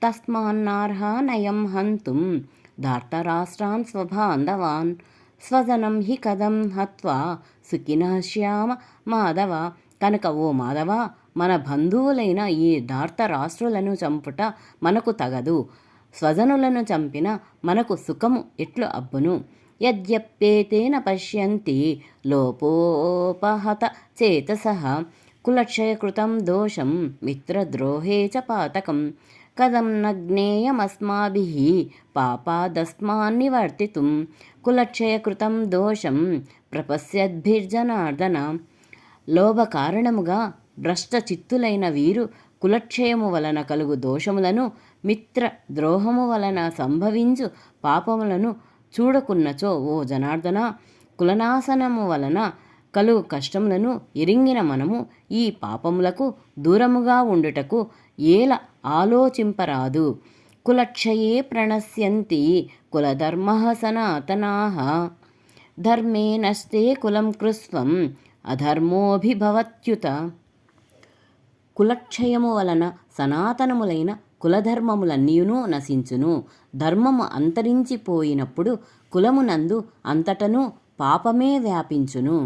తస్మాన్నార్హ నయం హంతుం ధార్తరాష్ట్రాన్ స్వబాంధవాన్ స్వజనం హి కథం హత్వా సుఖినః శ్యామ మాధవ. కనుక ఓ మాధవ, మన బంధువులైన ఈ ధార్తరాష్ట్రులను చంపుట మనకు తగదు. స్వజనులను చంపిన మనకు సుఖము ఎట్లు అబ్బును? యద్యప్యేతేన పశ్యంతి లోపోపహత చేతసః కులక్షయకృతం దోషం మిత్రద్రోహే చ పాతకం కథం న జ్ఞేయమస్మాభిః పాపాదస్మాన్నివర్తితుం కులక్షయకృతం దోషం ప్రపశ్యద్భిర్జనార్దన. లోభ కారణముగా భ్రష్ట చిత్తులైన వీరు కులక్షయము వలన కలుగు దోషములను, మిత్ర ద్రోహము వలన సంభవించు పాపములను చూడకున్నచో ఓ జనార్దన, కులనాశనము వలన కలుగు కష్టములను ఎరింగిన మనము ఈ పాపములకు దూరముగా ఉండుటకు ఏల ఆలోచింపరాదు. కులక్షయే ప్రణశ్యంతి కులధర్మః సనాతనాః ధర్మే నష్టే కులం కృస్వం అధర్మోభిభవత్యుత. కులక్షయము వలన సనాతనములైన కులధర్మములన్నీయును నశించును. ధర్మము అంతరించిపోయినప్పుడు కులమునందు అంతటను పాపమే వ్యాపించును.